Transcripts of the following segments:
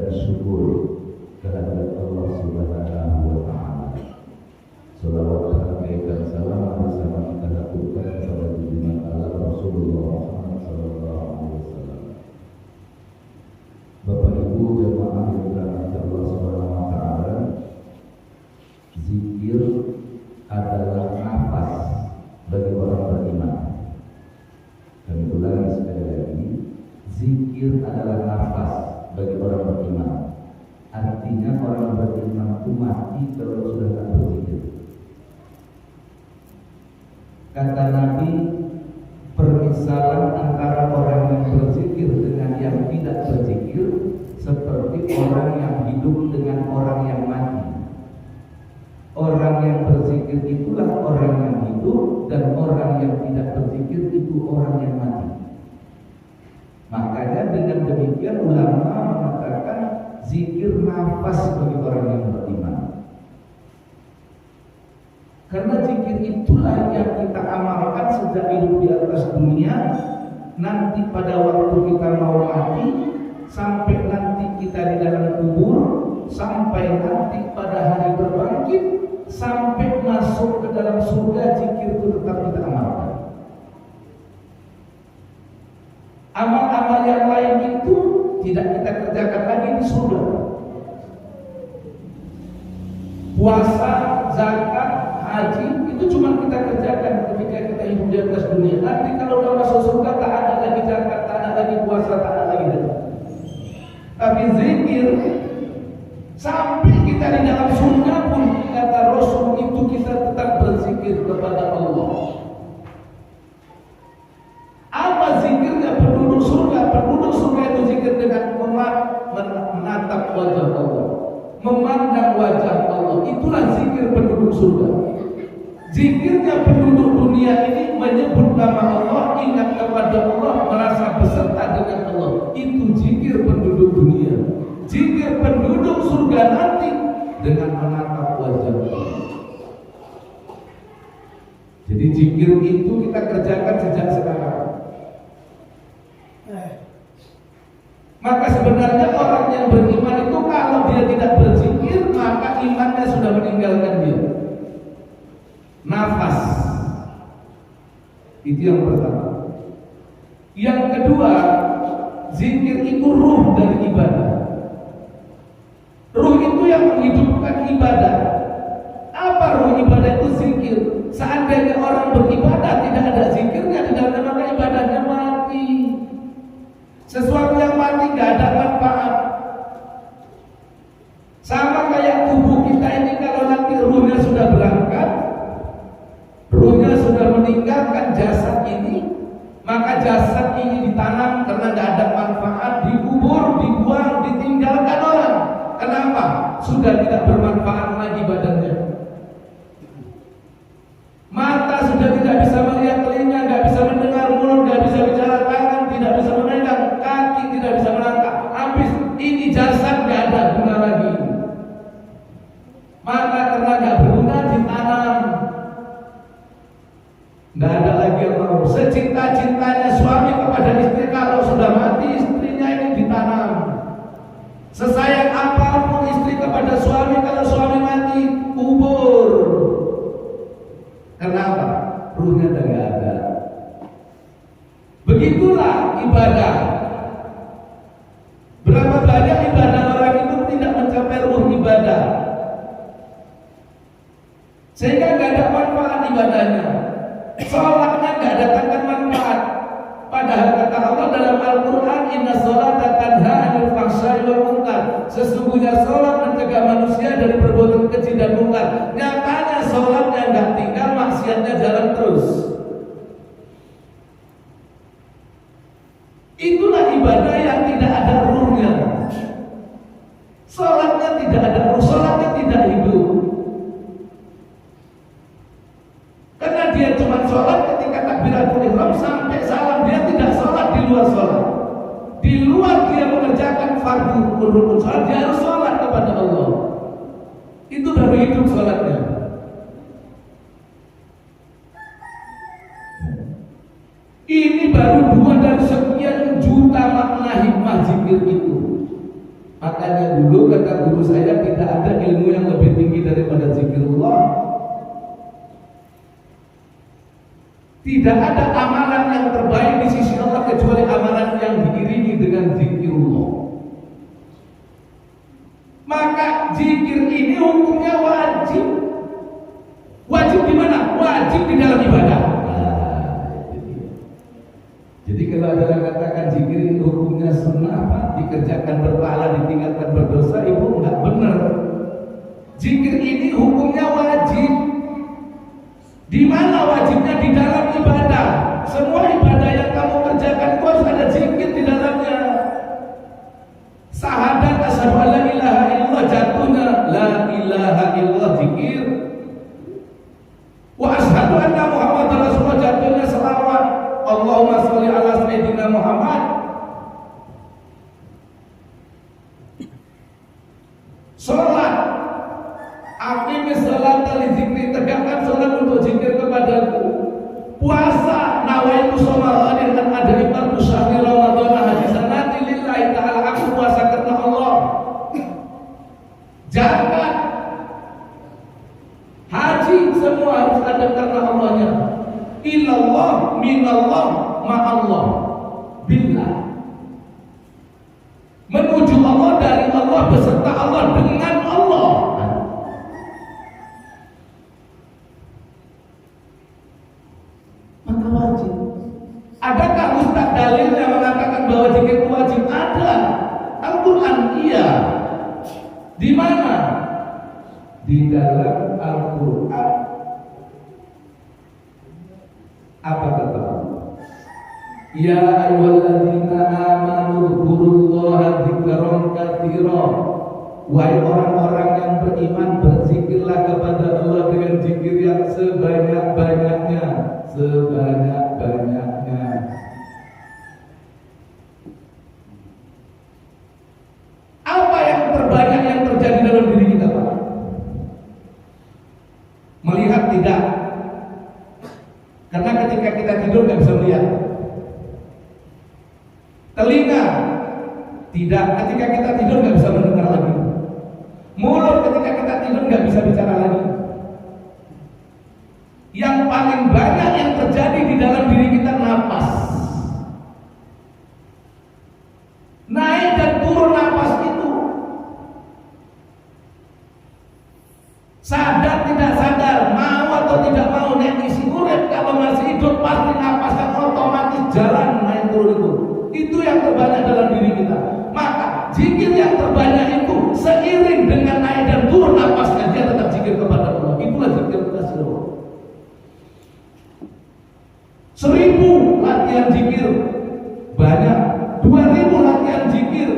dan syukur kehadirat Allah Subhanahu wa Ta'ala. Salawat dan salam bersama kita lakukan kepada junjungan Allah Rasulullah Muhammad sallallahu alaihi wasallam. Bapak Ibu jemaah yang dirahmati Allah Subhanahu wa Ta'ala, zikir adalah nafas bagi orang beriman. Kami ulangi sekali lagi, zikir adalah nafas bagi orang beriman. Artinya orang beriman itu mati kalau sudah tak berzikir. Kata Nabi, permisalan antara orang yang berzikir dengan yang tidak berzikir seperti orang yang hidup dengan orang yang mati. Orang yang berzikir itulah orang yang hidup, dan orang yang tidak berzikir itu orang yang mati. Makanya dengan demikian ulama mengatakan zikir nafas bagi orang yang beriman. Karena zikir itulah yang kita amalkan sejak hidup di atas dunia, nanti pada waktu kita mau mati, sampai nanti kita di dalam kubur, sampai nanti pada hari berbangkit, sampai masuk ke dalam surga, zikir itu tetap kita amalkan. Amal-amal yang lain itu tidak kita kerjakan lagi di surga. Puasa, zakat, haji itu cuma kita kerjakan ketika kita hidup di atas dunia. Nanti kalau udah masuk surga tak ada lagi zakat, tak ada lagi puasa, tak ada lagi zakat. Tapi zikir sampai kita di dalam surga pun, kata Rasul, itu kita tetap berzikir kepada Allah. Apa zikirnya penduduk surga? Penduduk surga itu zikir dengan menatap wajah Allah, memandang wajah Allah. Itulah zikir penduduk surga. Zikirnya penduduk dunia ini menyebut nama Allah, ingat kepada Allah, merasa beserta dengan Allah. Itu zikir penduduk dunia. Zikir penduduk surga nanti dengan menatap wajah Allah. Jadi zikir itu kita kerjakan sejak sekarang. Maka sebenarnya orang yang beriman itu kalau dia tidak berzikir, maka imannya sudah meninggalkan dia. Nafas itu yang pertama. Yang kedua, zikir itu ruh dari ibadah. Ruh itu yang menghidupkan ibadah. Apa ruh ibadah itu? Zikir. Seandainya orang beribadah tidak ada zikirnya di dalamnya, maka ibadahnya mati. Sesuatu yang mati gak ada manfaat. Sama kayak tubuh kita ini, kalau nanti ruhnya sudah berangkat, ruhnya sudah meninggalkan jasad ini, maka jasad ini ditanam karena gak ada manfaat, dikubur, dibuang, ditinggalkan orang. Kenapa? Sudah tidak bermanfaat lagi badannya. Mata sudah tidak bisa melihat, telinga gak bisa mendengar, mulut gak bisa bicara, tangan tidak bisa memegang, kaki tidak bisa melangkah. Habis ini jasad gak ada guna lagi. Maka karena gak berguna ditanam. Gak ada lagi yang mau. Secinta-cintanya suami kepada istri, kalau sudah mati istrinya ini ditanam. Sesayang apapun istri kepada suami, kalau suami mati kubur. Kenapa? Ruhnya udah gak ada. Begitulah ibadah. Berapa banyak ibadah orang itu tidak mencapai ruh ibadah, sehingga gak ada manfaat ibadahnya. Sholatnya gak datangkan manfaat. Padahal kata Allah dalam Al-Quran, inna sholata tanha 'anil fahsya'i wal munkar. Sesungguhnya sholat mencegah manusia dari perbuatan keji dan munkar. Nyatanya sholatnya gak tinggal, maksiatnya jalan terus. Itulah ibadah yang tidak ada ruhnya. Sholatnya tidak ada ruh, sholatnya tidak hidup. Karena dia cuma sholat ketika takbiratul ihram sampai salam, dia tidak sholat di luar sholat. Di luar dia mengerjakan fardu rukun sholat, dia harus sholat kepada Allah. Itu baru hidup sholatnya. Ini baru 2 dari sekian juta makna hikmah zikir itu. Makanya Makanya dulu kata guru saya, tidak ada ilmu yang lebih tinggi daripada zikirullah. Tidak ada amalan yang terbaik di sisi Allah kecuali amalan yang diiringi dengan zikirullah. Maka zikir ini hukumnya wajib. Wajib di mana? Wajib di dalam ibadah. Jadi kalau ada yang katakan zikir ini hukumnya sunnah, apa? Dikerjakan berpahala, ditinggalkan berdosa, ibu enggak benar. Zikir ini hukumnya wajib. Di mana wajibnya? Di dalam ibadah. Semua ibadah yang kamu kerjakan itu harus ada zikir di dalamnya. Syahadat asyhadu an la ilaha illallah jatuhnya la ilaha illallah zikir. Wa asyhadu anna Muhammadar Rasulullah jatuhnya selawat. Allahumma sholli ala sayyidina Muhammad. Salat, aqimis sholata li dzikri, tegakkan salat untuk zikir kepadaku. Puasa, nawaitu shoma dan ada ibadah syahri Ramadan hadisanati lillahi ta'ala, aku puasa karena Allah. Zakat, haji, semua harus ada karena Allahnya. Ilallah, minallah, ma'allah, billah. Menuju Allah, dari Allah, beserta Allah, dengan Allah. Maka wajib. Adakah ustaz dalil yang mengatakan bahwa zikir itu wajib? Ada. Al-Quran iya. Di mana? Di dalam Al-Quran. Apa kata Allah? Ya ayyuhalladzina amanu dzkurullaha dzikran katsira. Wahai orang-orang yang beriman, berzikirlah kepada Allah dengan zikir yang sebanyak-banyaknya, sebanyak-banyaknya. Apa yang terbanyak yang terjadi dalam diri kita, Pak? Melihat tidak? Karena ketika kita tidur nggak bisa melihat. Telinga tidak, ketika kita tidur nggak bisa mendengar lagi. Mulut ketika kita tidur nggak bisa bicara lagi. Yang paling banyak yang terjadi di dalam diri kita napas. Naik dan turun napas itu. Sadar tidak sadar, mau atau tidak mau, nek isi urip kalau masih hidup pasti napas kan otomatis jalan naik turun itu. Itu yang terbanyak dalam diri kita. Maka zikir yang terbanyak itu seiring dengan naik dan turun napasnya dia tetap zikir kepada Allah. Itulah zikir tasawuf. 1000 latihan zikir banyak, 2000 latihan zikir,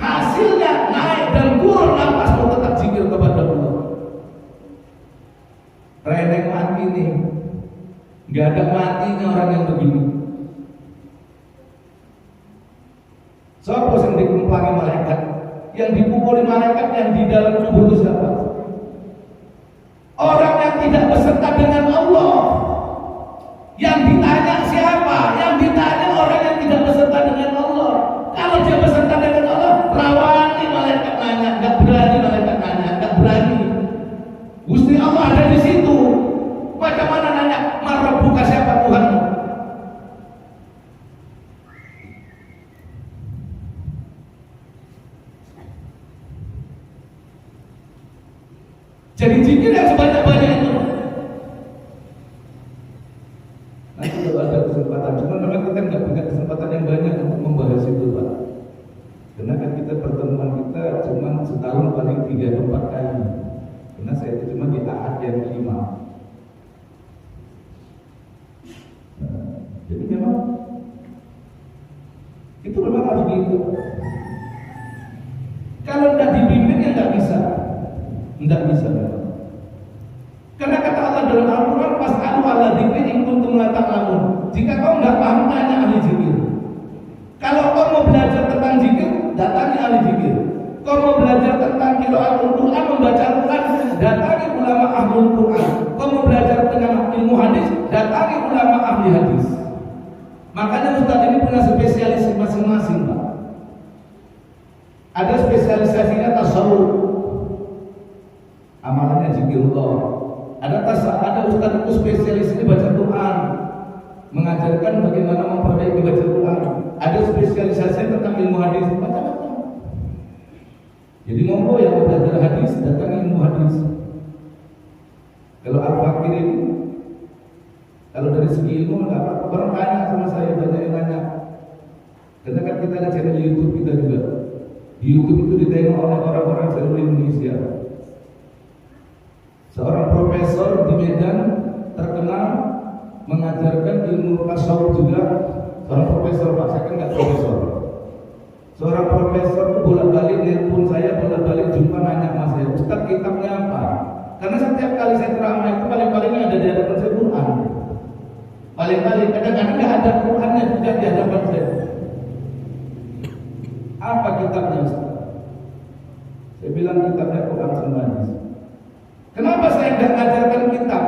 hasilnya naik dan turun napas tetap zikir kepada Allah. Reneng mati nih, nggak ada matinya orang yang begini. Siapa yang dikumpangi malaikat? Yang dipukuli malaikat yang di dalam tubuh itu siapa? Orang yang tidak beserta dengan Allah. Yang ditanya siapa? Yang ditanya orang yang tidak beserta dengan Allah. Kalau dia beserta dengan Allah, rawani malaikat nanya, nggak berani malaikat nanya, nggak berani. Gusti Allah ada di situ. Bagaimana nanya? Marabbuka, siapa Tuhanmu? Jadi zikir yang sebanyak-banyak itu. Nanti kalau ada kesempatan, cuma memang kita nggak punya kesempatan yang banyak untuk membahas itu, Pak. Karena kan kita pertemuan kita cuma setahun paling 3-4 kali. Karena saya itu cuma di Ahad yang 5. Jadi memang itu memang harus gitu. Kalau tidak dibimbing ya nggak bisa. Tidak bisa. Karena kata Allah dalam Al-Quran, fas'alu ala dzikri in kuntum la ta'lamun. Jika kau nggak paham, tanya ahli zikir. Kalau kau mau belajar tentang zikir, datangi ahli zikir. Kau mau belajar tentang qiraatul Quran, membaca Quran, datangi ulama ahlul Quran. Kau mau belajar tentang ilmu hadis, datangi ulama ahli hadis. Makanya Ustaz ini punya spesialis masing-masing, Pak. Ada spesialisasinya tasawuf, amalannya zikirullah. Ada ustaz itu spesialisnya baca Quran, mengajarkan bagaimana memperbaiki baca Quran. Ada spesialisasinya tentang ilmu hadis, macam-macam. Jadi monggo yang mau belajar hadis datang ilmu hadis. Kalau Al-Fakir ini, kalau dari segi ilmu nggak apa-apa. Orang tanya sama saya, banyak yang nanya. Karena kan kita ada channel YouTube kita juga. Di YouTube itu ditengok oleh orang-orang seluruh Indonesia. Seorang profesor di Medan terkenal mengajarkan ilmu tasawuf juga. Seorang profesor, Pak, saya kan nggak profesor. Seorang profesor itu bolak-balik nelpon saya, bolak-balik jumpa nanya sama saya, Ustaz kitabnya apa? Karena setiap kali saya ceramah itu paling-palingnya ada di hadapan saya Quran. Paling-paling kadang-kadang nggak ada Qurannya juga di hadapan saya. Apa kitabnya Ustaz? Saya bilang kitabnya Quran sama hadis. Kenapa saya nggak ngajarkan kitab?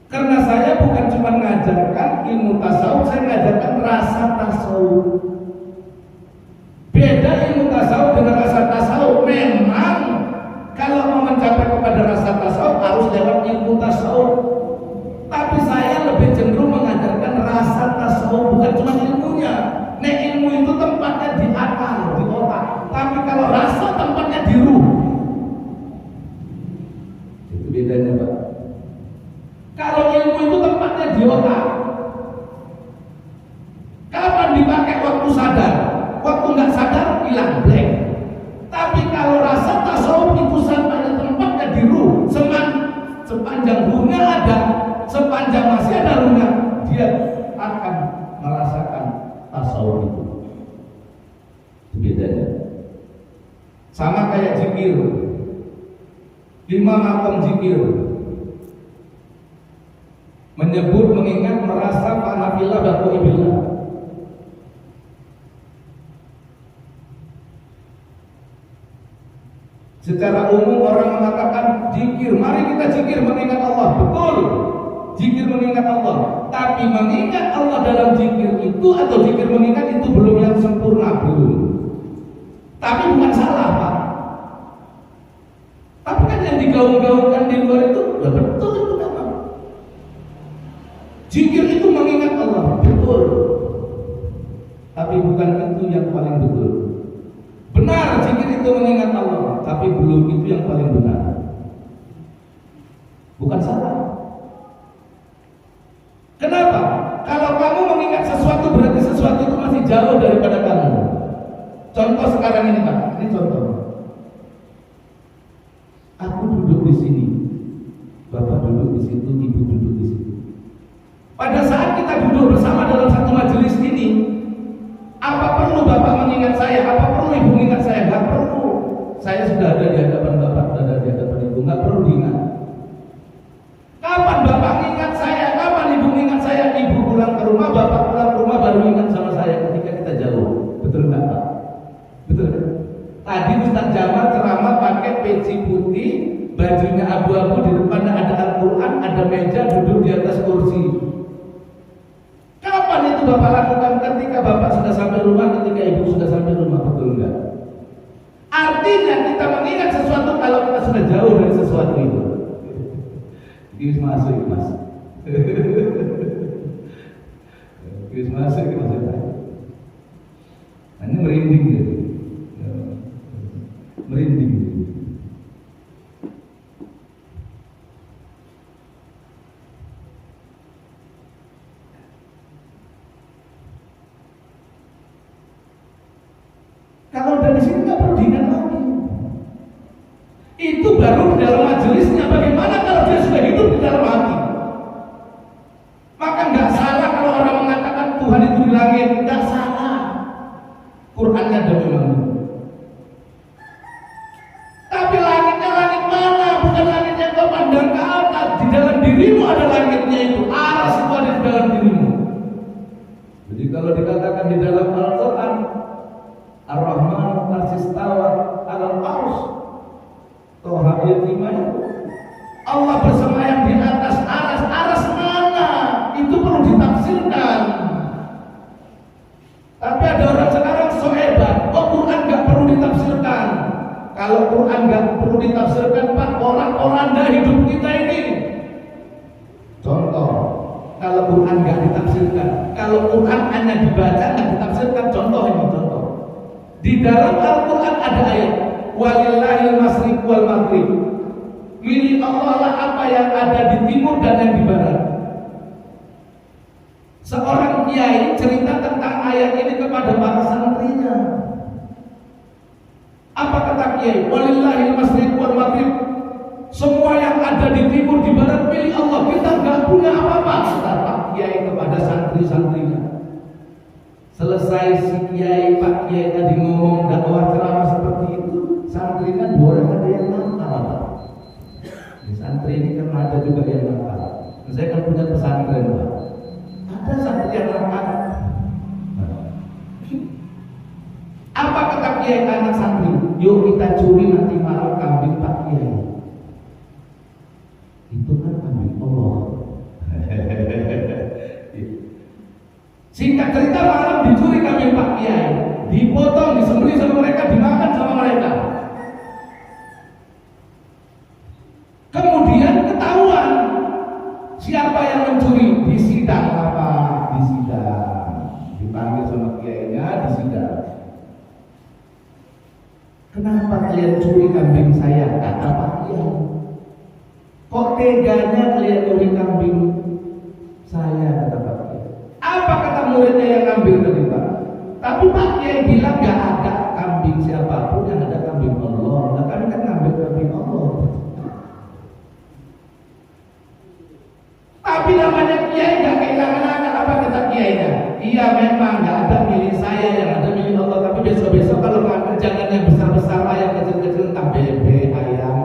Karena saya bukan cuma ngajarkan ilmu tasawuf, saya ngajarkan rasa tasawuf. Beda ilmu tasawuf dengan rasa tasawuf. Memang kalau mau mencapai kepada rasa tasawuf harus lewat ilmu tasawuf. Tapi saya lebih cenderung mengajarkan rasa tasawuf, bukan cuma ilmunya. Nah, ilmu itu tempatnya di akal, di otak. Tapi kalau rasa tempatnya di ruh. Itu bedanya, Pak. Kalau ilmu itu tempatnya di otak. Kapan dipakai? Waktu sadar. Waktu nggak sadar hilang blank. Tapi kalau rasa tasawuf itu sampai tempatnya di ruh, sepanjang ruhnya ada, sepanjang masih ada ruhnya, dia akan merasakan tasawuf itu. Itu bedanya. Sama kayak zikir. 5 makom zikir. Menyebut, mengingat, merasa, fanafilah, bakoibillah. Secara umum orang mengatakan zikir, mari kita zikir mengingat Allah. Betul, zikir mengingat Allah. Tapi mengingat Allah dalam zikir itu atau zikir mengingat itu belum yang sempurna, belum. Tapi bukan salah, Pak. Tapi kan yang digaung-gaungkan di luar itu, ya betul itu memang. Zikir itu mengingat Allah, betul. Tapi bukan itu yang paling betul. Benar, zikir itu mengingat Allah, tapi belum itu yang paling benar. Bukan salah. Kenapa? Kalau kamu mengingat sesuatu berarti sesuatu itu masih jauh daripada kamu. Contoh sekarang ini, Pak. Ini contoh. Aku duduk di sini, Bapak duduk di situ, Ibu duduk di situ. Pada saat kita duduk bersama dalam satu majelis ini, apa perlu Bapak mengingat saya? Apa perlu Ibu mengingat saya? Enggak perlu. Saya sudah ada di hadapan Bapak, sudah ada di hadapan Ibu. Enggak perlu diingat. Kapan Bapak mengingat saya? Kapan Ibu mengingat saya? Ibu pulang ke rumah, Bapak pulang ke rumah baru ingat sama saya ketika kita jauh. Betul enggak, Pak? Betul kan? Tadi Ustaz Jamal ceramah pakai peci putih, bajunya abu-abu, di depannya ada Al-Quran, ada meja, duduk di atas kursi. Kapan itu Bapak lakukan? Ketika Bapak sudah sampai rumah, ketika Ibu sudah sampai rumah, betul enggak? Artinya kita mengingat sesuatu kalau kita sudah jauh dari sesuatu itu. Ini masuk, Mas. Ini masuk, Mas. Ini merinding gitu. Merinding. Kalau dari sini nggak perlu diingat lagi. Itu baru di dalam majelisnya. Bagaimana kalau dia sudah hidup di dalam hati? Maka nggak salah kalau orang mengatakan Tuhan itu di langit. Nggak salah. Qurannya ada memang. Tapi langitnya langit mana? Bukan langit yang kau pandang ke atas. Di dalam dirimu ada langitnya itu. Aras itu ada di dalam dirimu. Jadi kalau dikatakan di dalam Al-Quran, Ar-Rahman al-Istawa al-Arsh, Toha ayat 5 itu Allah bersemayam di atas aras. Aras mana? Itu perlu ditafsirkan. Tapi ada orang sekarang so hebat, Quran gak Kalau Quran nggak perlu ditafsirkan, Pak, orang-oranda hidup kita ini. Contoh, kalau Quran nggak ditafsirkan, kalau Quran hanya dibaca nggak ditafsirkan, contoh ini contoh. Di dalam Al-Quran ada ayat, walillahil masyriq wal maghrib. Milik Allah lah apa yang ada di timur dan yang di barat. Seorang kiai cerita tentang ayat ini kepada para santrinya. Apa kata kiai? Walillahil masyriq wal maghrib. Semua yang ada di timur di barat milik Allah. Kita nggak punya apa-apa. Kata Pak Kiai kepada santri-santrinya. Selesai si kiai, Pak Kiai tadi ngomong dakwah ceramah seperti itu, santrinya dua orang ada yang nakal. Di santri ini kan ada juga yang nakal. Saya kan punya pesantren, Pak. Ada santri yang nakal. Apa kata kiai anak santri? Yuk kita curi nanti malam kambing Pak Kiai. Itu kan kambing Allah. Singkat cerita, malam dicuri kambing Pak Kiai, dipotong, disembelih sama mereka, dimakan sama mereka. Kemudian ketahuan siapa yang mencuri. Disidang apa? Disidang. Dipanggil sama kiainya, disidang. Kenapa kalian curi kambing saya? Kata Pak Kiai. Kok teganya kalian curi kambing saya? Kata Pak Kiai. Apa kata muridnya yang ngambil tadi, Pak? Tapi Pak Kiai bilang gak ada kambing siapapun, yang ada kambing Allah. Nah, kami kan ngambil kambing Allah. Tapi namanya Kiai gak kehilangan akal. Apa kata Kiainya? Iya memang gak ada milik saya, yang ada milik Allah. Tapi besok-besok kalau ngambil jangan yang besar-besar lah, yang kecil-kecil, entah bebek, ayam.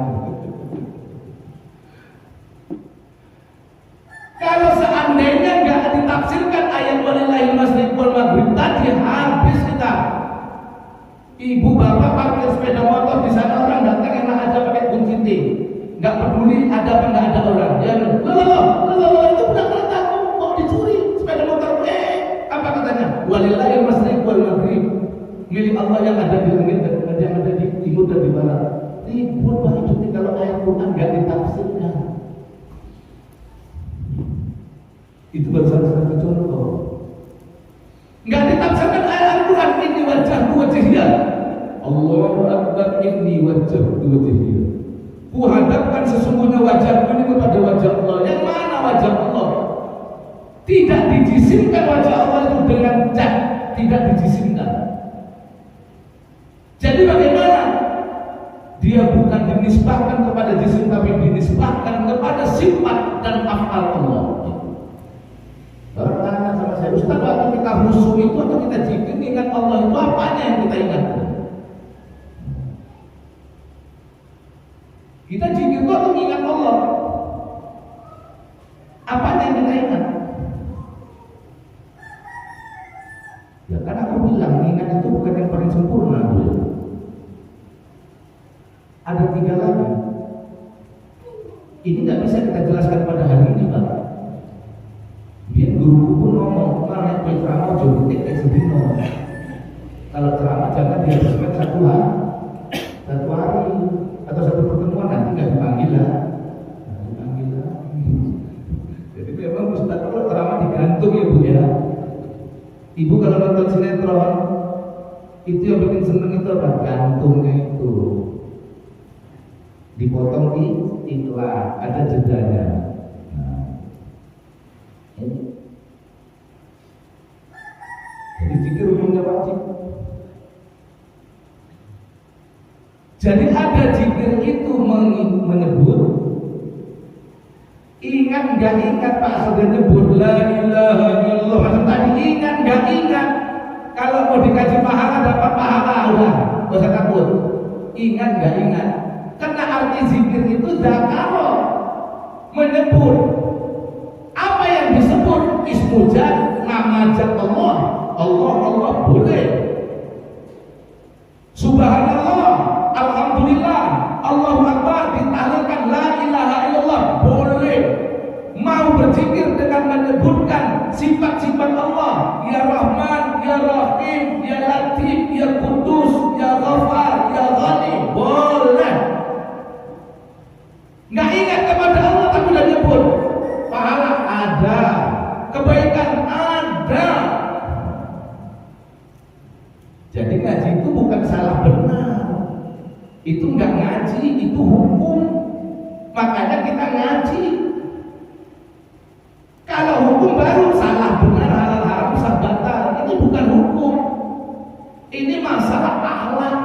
Kalau seandainya nggak ditafsirkan ayat walillahil masyriq wal maghrib tadi, habis kita. Ibu bapak parkir sepeda motor di sana, orang datang enak aja pakai kunci T, nggak peduli ada apa nggak ada orang. Ya, loh, itu udah kereta kok dicuri sepeda motor? Apa katanya? Walillahil masyriq wal maghrib. Milik Allah yang ada di langit dan yang ada di timur dan di barat. Ribut Pak hidupnya kalau ayat Quran nggak ditafsirkan. Itu baru salah satu contoh. Nggak ditafsirkan ayat Al-Quran, ini wajahku wajah dia. Allahu Akbar, ini wajahku wajah dia. Ku hadapkan sesungguhnya wajahku ini kepada wajah Allah. Yang mana wajah Allah? Tidak dijisimkan wajah Allah itu dengan zat, tidak dijisimkan. Jadi bagaimana? Dia bukan dinisbahkan kepada jisim, tapi dinisbahkan kepada sifat dan af'al Allah. Orang tanya sama saya, Ustaz, waktu kita musuh itu atau kita zikir ingat Allah itu apanya yang kita ingat? Kita zikir itu atau ingat Allah? Apanya yang kita ingat? Ya kan aku bilang ingat itu bukan yang paling sempurna. Ada 3 lagi. Ini nggak bisa kita jelaskan pada hari ini, Pak. Biar guruku pun ngomong, karena ceramah jauh kayak sedino. Kalau ceramah jangan dihabiskan satu hari atau satu pertemuan, nanti nggak dipanggil lah. Jadi memang Ustaz kalau ceramah digantung ya Bu ya. Ibu kalau nonton sinetron itu yang bikin seneng itu apa? Gantungnya itu dipotong di iklan, ada jedanya. Jadi zikir hukumnya wajib. Jadi ada zikir itu menyebut, ingat nggak ingat Pak sudah nyebut la ilaha illallah, macam tadi ingat nggak ingat. Kalau mau dikaji pahala dapat pahala, udah nggak usah takut. Ingat nggak ingat? Karena arti zikir itu zakaro, menyebut. Apa yang disebut ismujad, nama zat Allah. Allah boleh. Subhanallah, alhamdulillah, Allahu Akbar, ditahlilkan la ilaha illallah, boleh. Mau berzikir dengan menyebutkan sifat-sifat Allah, ya Rahman, ya Rahim, ya Latif, ya Kudus, ya Ghafar, ya Ghani, boleh. Itu nggak ngaji, itu hukum. Makanya kita ngaji. Kalau hukum baru salah benar, halal haram sah batal. Ini bukan hukum. Ini masalah akhlak,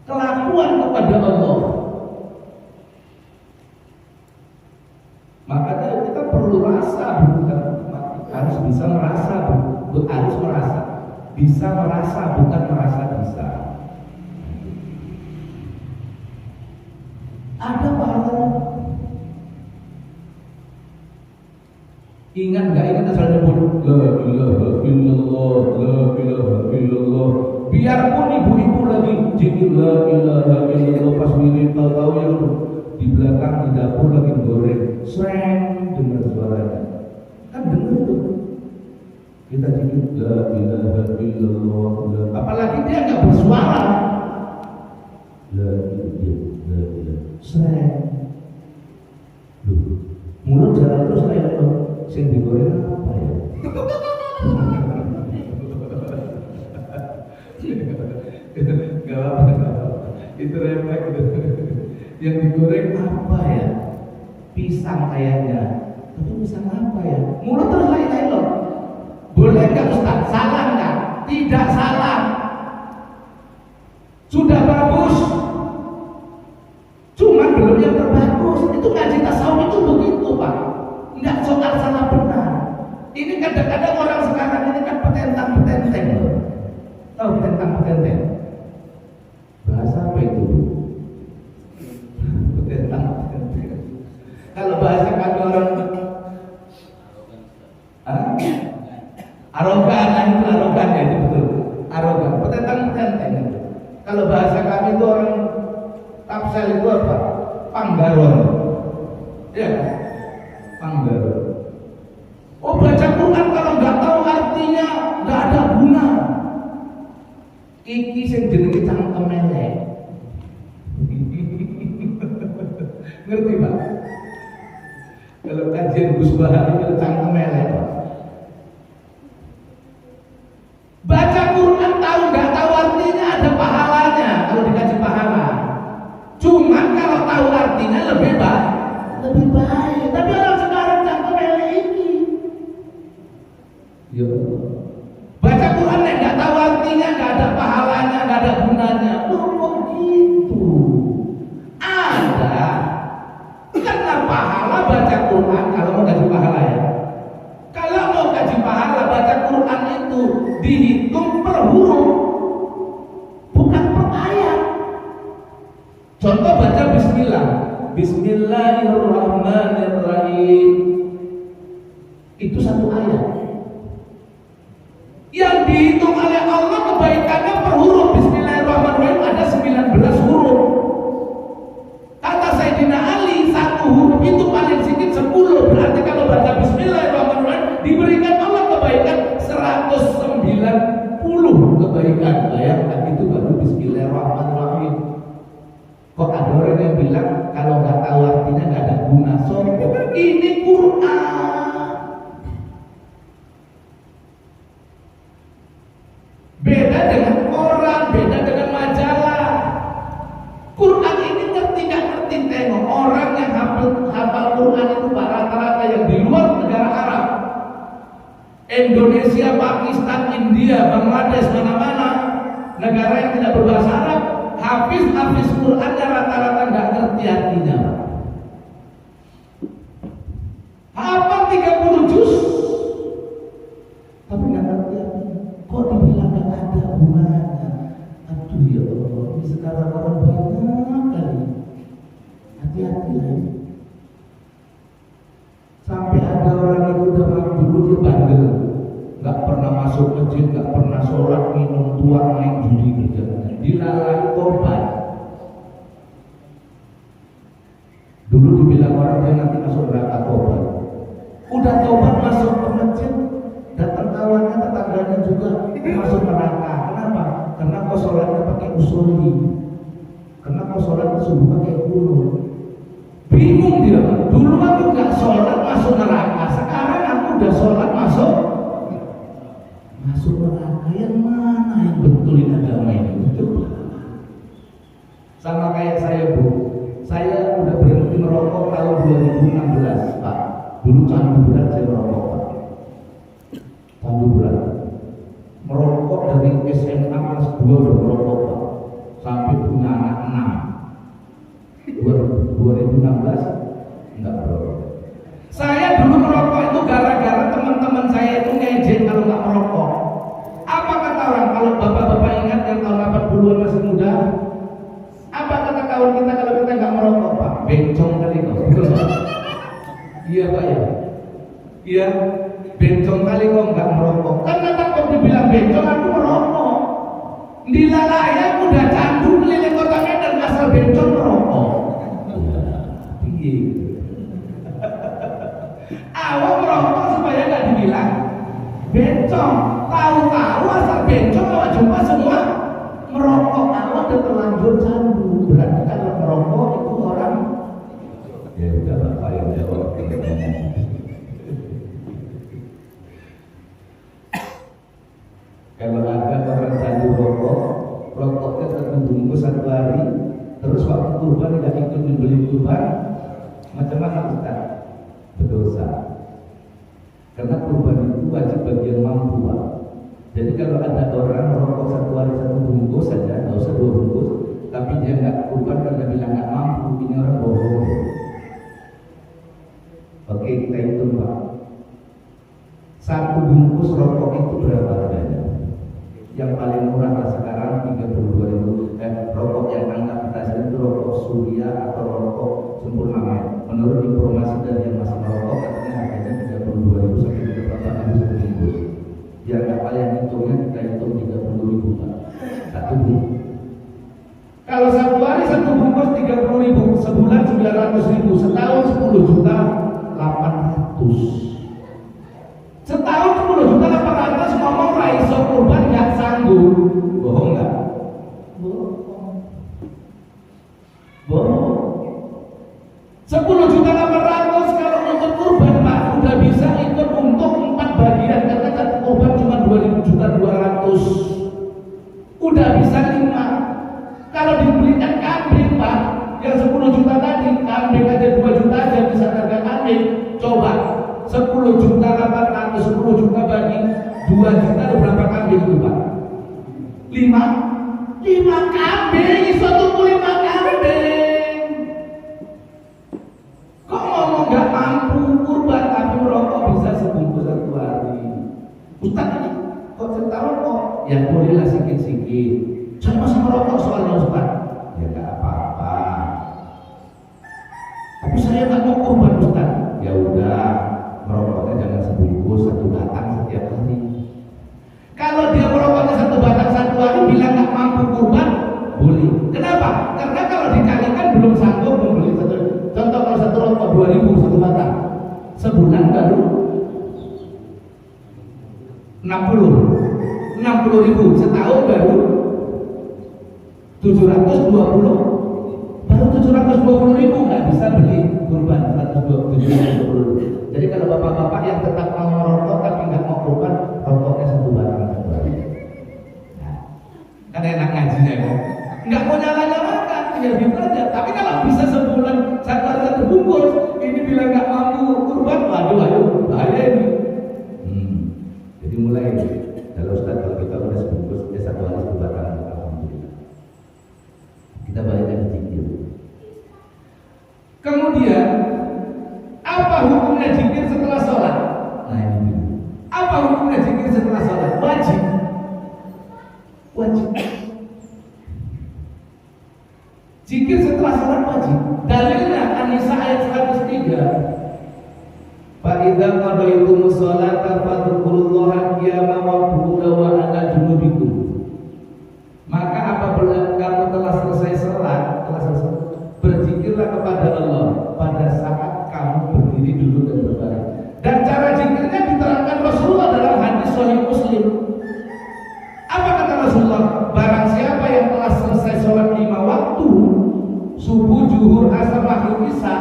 kelakuan kepada Allah. Makanya kita perlu rasa, bukan harus bisa merasa, harus merasa, bisa merasa, bukan merasa bisa. Ada pahala. Ingat nggak ingat asal nyebut la ilaha illallah, la ilaha illallah. Biarpun ibu-ibu lagi zikir la ilaha illallah, pas wirid tahu yang di belakang di dapur lagi goreng, sreng dengar suaranya, kan dengar tuh. Kita zikir la ilaha illallah, apalagi dia nggak bersuara, la ilaha sreng, mulut jalan terus kayak sing digoreng apa ya? Gak apa-apa, itu refleks gitu. Yang digoreng apa ya? Pisang kayaknya. Tapi pisang apa ya? Mulut terus lain-lain loh. Boleh nggak Ustaz? Salah nggak? Tidak salah. Sudah bagus. Cuman belum yang terbagus. Itu ngaji tasawuf itu begitu Pak. Nggak soal salah benar. Ini kadang-kadang orang sekarang ini kan petentang-petenteng loh. Tahu petentang-petenteng? Bahasa apa itu? Petentang-petenteng. Kalau bahasa kami orang arogan, itu arogan ya, itu betul. Arogan, petentang-petenteng. Kalau bahasa kami itu orang Tapsel itu apa? Panggaron. Ya kan? Panggaron. Oh, baca Quran kalau nggak tahu artinya nggak ada guna. Iki sing jenenge cangkem elek. Ngerti Pak? Kalau kajian Gus Bahar itu cangkem elek. Baca Quran tahu nggak tahu artinya ada pahalanya kalau dikasih pahala. Cuman kalau tahu artinya lebih baik. Tapi orang sekarang cangkem elek ini. Ya. Baca Quran yang nggak tahu artinya, nggak ada pahalanya, nggak ada gunanya. Kok gitu? Ada. Karena pahala baca Quran kalau mau gaji pahala ya. Kalau mau gaji pahala baca Quran itu dihitung per huruf, bukan per ayat. Contoh baca Bismillah. Bismillahirrahmanirrahim. Itu satu ayat. Yang dihitung oleh Allah kebaikannya per huruf. Bismillahirrahmanirrahim ada 19 huruf. Kata Sayyidina Ali, satu huruf itu paling sedikit 10. Berarti kalau baca Bismillahirrahmanirrahim diberikan Allah kebaikan 190 kebaikan. Bayangkan itu baru Bismillahirrahmanirrahim. Kok ada orang yang bilang kalau nggak tahu artinya nggak ada guna? Sombong. Ini Quran. Beda dengan orang, beda dengan majalah. Quran ini ngerti nggak ngerti, tengok orang yang hafal Quran itu rata-rata yang di luar negara Arab, Indonesia, Pakistan, India, Bangladesh, mana-mana negara yang tidak berbahasa Arab, hafiz Qurannya rata-rata nggak ngerti artinya. Hafal 30 juz, tapi nggak ngerti artinya. Kok dibilang nggak ada gunanya? Aduh ya Allah, ini sekarang orang banyak kali. Hati-hati ya. Sampai ada orang itu udah dulu dia bandel, nggak pernah masuk masjid, nggak pernah sholat, minum tuang, main judi kerjanya. Dilarang tobat. Dulu dibilang orang dia nanti masuk neraka tobat. Udah tobat masuk ke masjid, datang kawannya, tetangganya juga masuk neraka. Kenapa? Karena kau sholatnya pakai usuli, karena kau sholatnya subuh pakai kunut. Bingung dia. Dulu aku nggak sholat masuk neraka, sekarang aku udah sholat masuk neraka. Yang mana yang betulin agama ini? Coba. Apa kata kawan kita kalau kita nggak merokok, Pak? Bencong kali kok. Betul Pak? Iya Pak ya. Iya, bencong kali kok nggak merokok. Karena takut dibilang bencong, aku merokok. Di lalaya udah candu keliling kota Medan asal bencong merokok. Tinggi. Awak merokok supaya nggak dibilang bencong. Tahu-tahu asal bencong awak jumpa semua merokok. Awak udah terlanjur candu. Berarti kalau merokok itu orang ya udah Bapak yang jawab. Kalau ada orang candu rokok, rokoknya satu bungkus satu hari, terus waktu kurban nggak ikut membeli kurban, macam mana Ustaz? Berdosa. Karena kurban itu wajib bagi yang mampu, Pak. Jadi kalau ada orang merokok satu hari satu bungkus saja, nggak usah 2 bungkus, tapi dia nggak kurban karena bilang nggak mampu, ini orang bohong. Oke, kita hitung Pak. Satu bungkus rokok itu berapa harganya? Yang paling murah lah sekarang 32.000. Rokok yang angkat atas itu rokok Surya atau rokok Sempurna. Menurut informasi dari yang masih merokok katanya harganya 32.000 sampai 38.000 satu bungkus. Biar nggak kalian hitungnya kita hitung 30.000 Pak. Satu bungkus. Kalau satu hari satu bungkus 30.000, sebulan 900.000, setahun 10 juta 800. Setahun 10 juta 800 ngomong raiso kurban nggak sanggup. Bohong nggak? Bohong. 10 juta 800 kalau untuk kurban Pak udah bisa ikut untuk 4 bagian karena satu kurban cuma 2.000 juta 200. Udah bisa 5. Kalau dibelikan kambing Pak yang 10 juta tadi, kambing aja 2 juta aja bisa harga kambing. Coba 10 juta 800, 10 juta bagi 2 juta ada berapa kambing itu Pak? 5 kambing, iso tuku 5 kambing. Kok ngomong gak mampu kurban tapi merokok bisa sebungkus satu hari? Ustaz ini kok setahun kok? Ya bolehlah sikit-sikit. Saya masih merokok soalnya Ustaz. Ya gak apa-apa. Tapi saya gak mau kurban Ustaz. Ya udah, merokoknya jangan sebungkus, 1 batang setiap hari. Kalau dia merokoknya 1 batang 1 hari bilang gak mampu kurban, boleh. Kenapa? Karena kalau dikalikan belum sanggup membeli satu. Contoh kalau 1 rokok 2.000 1 batang, sebulan baru 60.000, setahun baru 720, baru 720.000 nggak bisa beli kurban 120. Jadi kalau bapak-bapak yang tetap mau merokok tapi nggak mau kurban, rokoknya 1 batang satu hari. Nah, kan enak ngajinya ya. Nggak mau nyala-nyalakan, ya gitu aja. Tapi kalau bisa sebulan 1 hari 1 bungkus, ini bilang nggak mampu kurban, waduh, bahaya ini. Jadi mulai kalau Ustaz kalau kita udah sebungkus, ya 1 hari 1 batang, alhamdulillah. Kita balikkan zikir. Kemudian apa hukumnya zikir setelah sholat? Nah ini apa hukumnya zikir setelah sholat? Wajib. Zikir setelah sholat wajib. Dalilnya An-Nisa ayat 103. Fa'idza qadaytumus sholata fadhkurullaha qiyaman wa qu'udan wa 'ala junubikum. Maka apabila kamu telah selesai sholat, berzikirlah kepada Allah pada saat kamu berdiri dulu dan berbaring. Dan cara zikirnya diterangkan Rasulullah dalam hadis Sahih Muslim. Apa kata Rasulullah? Barang siapa yang telah selesai sholat 5 waktu, subuh, zuhur, asar, maghrib, isya,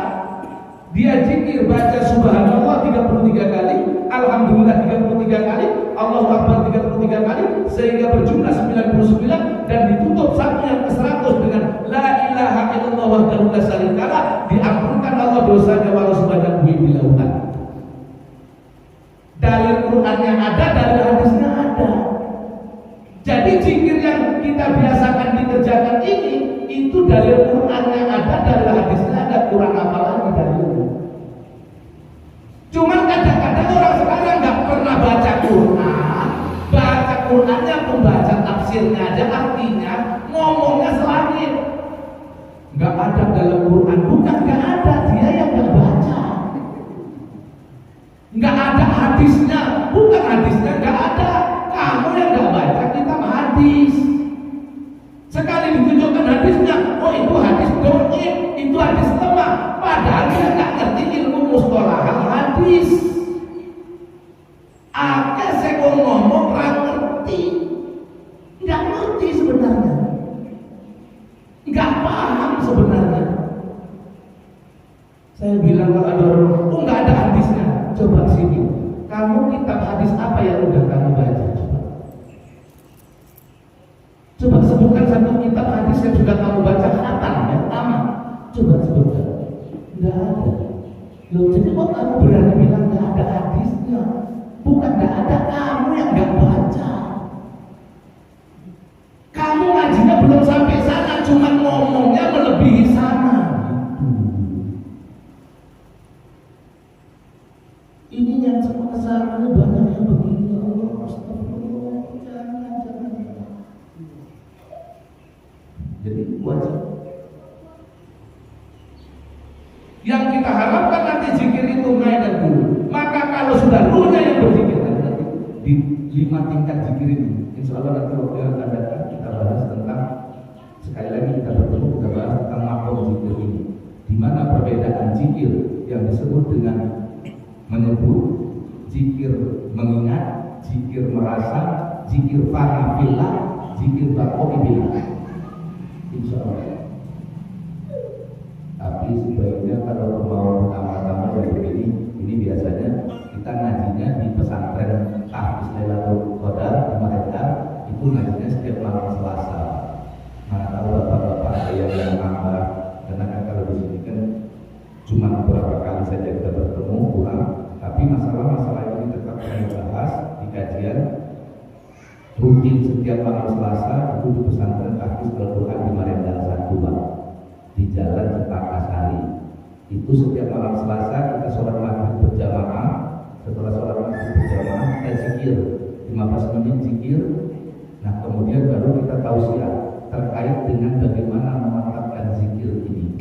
dia zikir baca subhanallah 33 kali, alhamdulillah 33 kali, Allahu akbar 33 kali, sehingga berjumlah 99 dan ditutup satu yang ke-100 dengan la ilaha illallah wahdahu la syarikalah, diampunkan Allah dosanya walau sebanyak bumi lautan. Dalil Qur'annya ada, dalil hadisnya ada. Jadi zikir yang kita biasakan dikerjakan ini itu dalil Qur'annya ada, dalil hadisnya ada, kurang apa lagi dalilnya. Cuman kadang-kadang orang sekarang nggak pernah baca Quran, baca Qurannya pembaca tafsirnya aja, artinya ngomongnya selalu dalam Quran. Bukan nggak ada, dia yang nggak baca. Nggak ada hadisnya, bukan hadisnya nggak ada. Kamu yang nggak baca kitab hadis. Sekali ditunjukkan hadisnya, oh itu hadis dhaif, itu hadis lemah. Padahal dia nggak ngerti ilmu mustalah hadis. Akeh saya ngomong nggak ngerti sebenarnya, nggak paham sebenarnya. Saya bilang kalau ada orang, oh nggak ada hadisnya, coba sini, kamu kitab hadis apa yang udah kamu baca? Coba sebutkan satu kitab hadis yang sudah kamu baca hatam ya, tamat. Coba sebutkan, nggak ada. Loh, jadi kok kamu berani bilang nggak ada hadisnya? Bukan nggak ada, kamu yang nggak baca. Kamu ngajinya belum sampai sana, cuma ngomongnya melebihi sana. Ini yang kesalahannya banyak yang begini. Ya Allah, astagfirullah, jangan. Jadi wajib. Yang kita harapkan nanti zikir itu naik dan dulu. Maka kalau sudah ruhnya yang berzikir, nanti di 5 tingkat zikir ini, insya Allah nanti waktu yang akan datang kita bahas tentang, sekali lagi kita bertemu, kita bahas tentang makom zikir ini, di mana perbedaan zikir yang disebut dengan menyebut, zikir mengingat, zikir merasa, zikir fanafilah, zikir bakoibillah. Insya Allah. Tapi sebaiknya kalau mau pertama-tama dari ini biasanya kita ngajinya di pesantren Tahfiz Lailatul Qadar di mereka itu ngajinya setiap malam Selasa. Mana tahu bapak-bapak ada yang nambah, karena kan kalau di sini kan cuma beberapa kali saja kita bertemu kurang. Tapi masalah-masalah ini tetap kami bahas di kajian rutin setiap malam Selasa itu di pesantren Tahfiz Al-Quran di Marendal Sanduba di Jalan Cempaka Sari. Itu setiap malam Selasa kita sholat maghrib berjamaah. Setelah sholat maghrib berjamaah kita zikir 15 menit zikir. Nah kemudian baru kita tausiah terkait dengan bagaimana memantapkan zikir ini.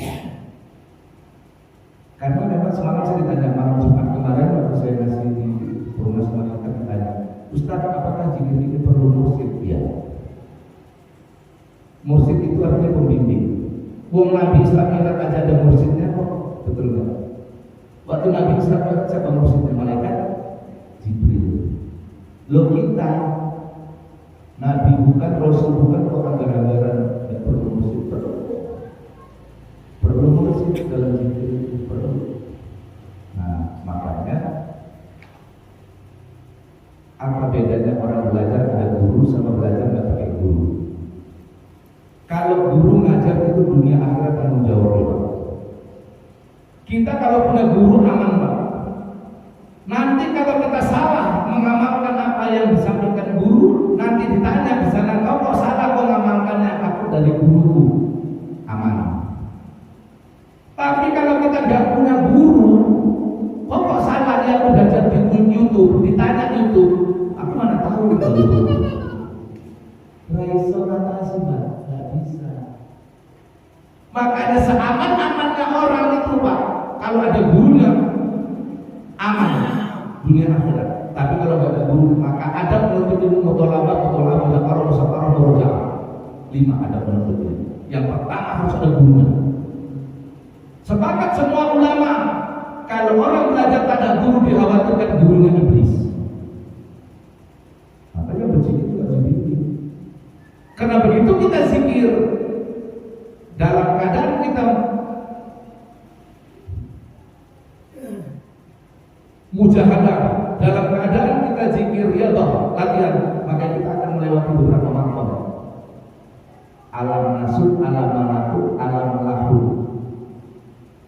Karena memang semalam saya ditanya, malam Jumat kemarin waktu saya ngasih di rumah semuanya kita ditanya, Ustaz, apakah zikir ini perlu mursyid? Ya. Mursyid itu artinya pembimbing. Wong Nabi Islam Mi'raj aja ada mursyidnya kok, betul nggak? Waktu Nabi Islam Mi'raj siapa mursyidnya? Malaikat Jibril. Lo kita Nabi bukan, Rasul bukan, kok gara-gara nggak perlu mursyid? Perlu mursyid dalam zikir itu perlu. Nah makanya apa bedanya orang belajar ada guru sama belajar nggak pakai guru? Kalau guru ngajar itu dunia akhirat tanggung jawab Pak. Kita kalau punya guru aman Pak. Nanti kalau kita salah mengamalkan apa yang disampaikan guru, nanti ditanya di sana, kau kok salah kau mengamalkannya? Aku dari guruku, aman. Tapi kalau kita nggak punya guru, kok salah dia belajar di YouTube, ditanya YouTube, aku mana tahu kalau itu. Raiso kata Mbak. Bisa. Makanya seaman-amannya orang itu Pak, kalau ada gurunya aman dunia akhirat. Tapi kalau nggak ada guru, maka ada penuntut ilmu mutolabah, musafarah, murojaah. 5 ada penuntut ilmu. Yang pertama harus ada gurunya. Sepakat semua ulama, kalau orang belajar pada guru dikhawatirkan gurunya iblis. Makanya berzikir itu harus dibimbing. Karena begitu kita zikir dalam keadaan kita mujahadah, dalam keadaan kita zikir riyadhah, latihan, maka kita akan melewati beberapa makom. Alam nasuk, alam malaku, alam lahu.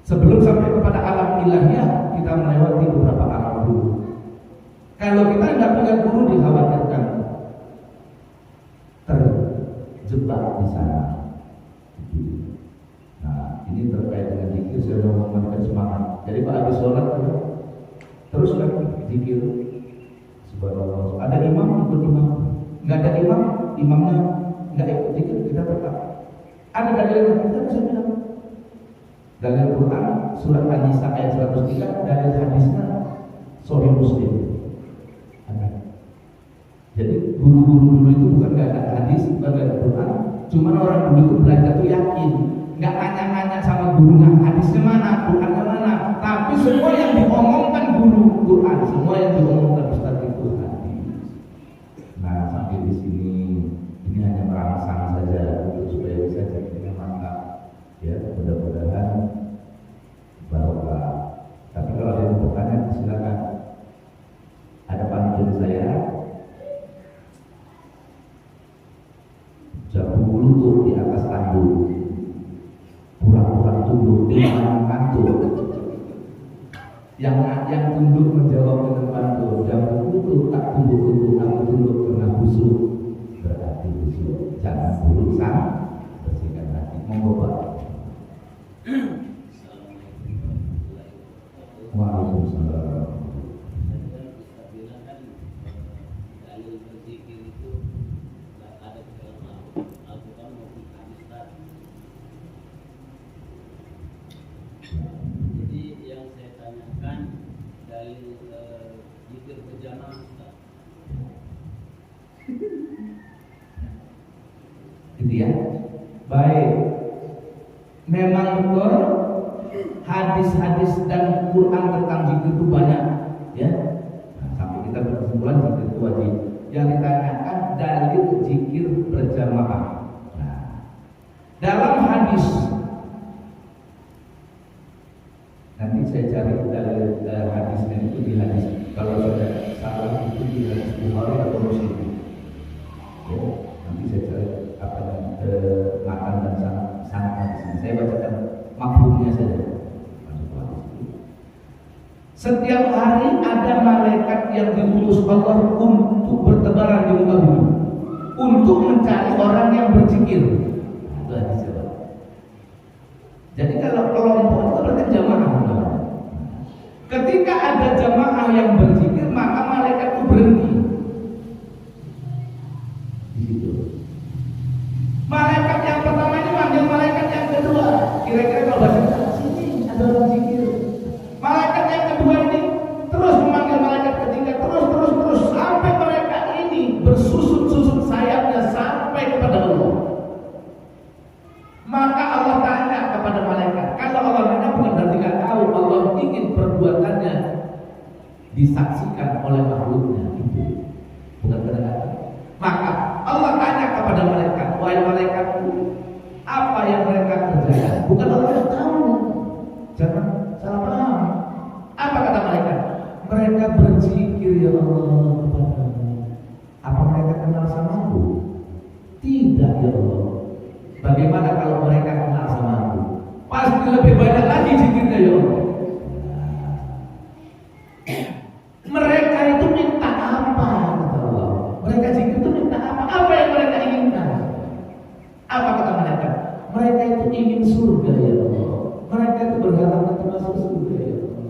Sebelum sampai kepada alam ilahiyah, kita melewati beberapa alam dulu. Kalau kita tidak punya guru, dikhawatirkan terjebak di sana. Nah, ini terkait dengan zikir, saya mau memberikan semangat. Jadi Pak habis sholat terus lagi zikir. Subhanallah. Ada imam, ikut imam. Nggak ada imam, imamnya nggak ikut zikir, kita tetap. Ada dalilnya, kita bisa bilang Dalil Quran surat An-Nisa ayat 103, dalil hadisnya Sahih Muslim. Jadi guru-guru dulu itu bukan gak ada hadis, bukan gak ada Quran, cuman orang dulu itu belajar tuh yakin, nggak nanya-nanya sama gurunya hadisnya mana, Qurannya mana, tapi semua yang diomongkan guru Quran, semua yang diomongkan Ustaz itu hadis. Nah, sampai di sini ini hanya merangsang saja untuk supaya bisa jadi mantap, ya mudah-mudahan barokah. Tapi kalau ada yang bertanya silakan. Ada panitia saya. Jabu lutut di atas tandu, pura-pura tunduk di kantor. Yang tunduk menjawab dengan pantun. Jabu lutut tak tunduk-tunduk, aku tunduk karena busuk. Berarti busuk. Jangan buruk sang, bersihkan hati. Monggo Pak. Waalaikumsalam. Gitu ya. Baik. Memang betul hadis-hadis dan Quran tentang zikir itu banyak, ya. Nah, sampai kita berkesimpulan zikir itu wajib. Yang ditanyakan dalil zikir berjamaah. Nah, dalam hadis nanti saya cari dalil hadisnya itu di hadis. Kalau saya salah itu di hadis Bukhari atau Muslim. Ya, nanti saya cari apa yang makan dan sangat hadis ini. Saya bacakan mafhumnya saja. Setiap hari ada malaikat yang diutus Allah untuk bertebaran di muka bumi, untuk mencari orang yang berzikir. Itu hadisnya. Jadi kalau kelompok itu berarti jamaah. Ketika ada jamaah yang berzikir, maka malaikat itu berhenti. Di situ. Malaikat yang pertama ini manggil malaikat yang kedua. Kira-kira kalau bahasa kita, sini ada orang zikir. Malaikat yang kedua ini terus memanggil malaikat ketiga, terus sampai mereka ini bersusut-susut sayapnya sampai kepada Allah. Maka Allah tanya kepada malaikat. Kalau Allah tanya bukan berarti nggak tahu. Allah ingin perbuatannya disaksikan oleh makhluknya. Itu bukan kadang-kadang. Maka Allah tanya kepada malaikat, wahai malaikatku, apa yang mereka kerjakan? Bukan Allah yang tahu. Jangan salah paham. Apa kata malaikat? Mereka berzikir ya Allah kepadamu. Apa mereka kenal sama aku? Tidak ya Allah. Bagaimana kalau mereka kenal sama aku? Pasti lebih banyak lagi zikirnya ya Allah. Mereka itu minta apa? Kata Allah. Mereka zikir itu minta apa? Apa yang mereka inginkan? Apa kata mereka? Mereka itu ingin surga ya Allah. Mereka itu berharap untuk masuk surga ya Allah.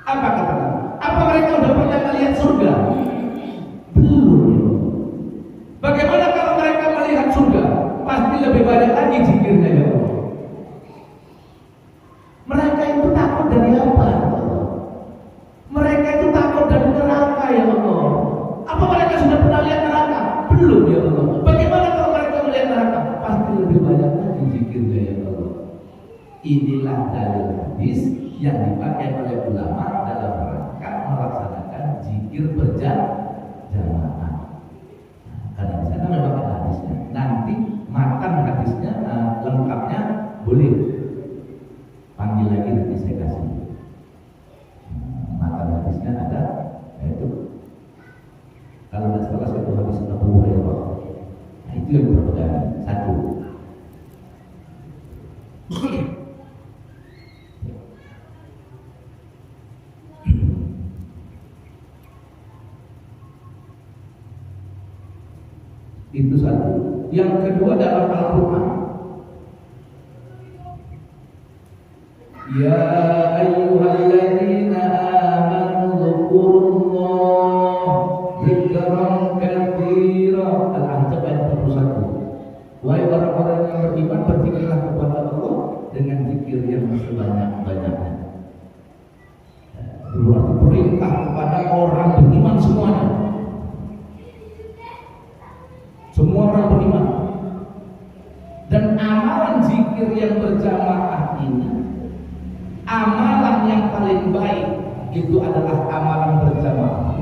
Apa kata mereka? Apa mereka sudah pernah melihat surga? Belum ya Allah. Bagaimana kalau mereka melihat surga? Pasti lebih banyak lagi zikirnya ya Allah. Mereka itu takut dari apa ya Allah? Mereka itu takut dari neraka ya Allah. Apa mereka sudah pernah lihat neraka? Belum ya Allah. Bagaimana kalau mereka melihat neraka? Pasti lebih banyak lagi zikirnya ya Allah. Inilah dalil hadis yang dipakai oleh ulama dalam rangka melaksanakan zikir berjamaah. Karena di sana memang ada hadisnya. Nanti matan hadisnya lengkapnya boleh panggil lagi nanti saya kasih. Matan hadisnya ada, yaitu kalau tidak salah satu hadis Abu Hurairah. Nah itu yang berpegangan satu. Itu satu. Yang kedua dalam Al-Quran, ya ayyuhalladzina amanu dzkurullah dzikran katsira. Al-Ahzab ayat 41. Wahai orang-orang yang beriman, berzikirlah kepada Allah dengan zikir yang sebanyak-banyaknya. Berarti perintah kepada orang beriman semuanya. Semua orang beriman. Dan amalan zikir yang berjamaah ini, amalan yang paling baik itu adalah amalan berjamaah.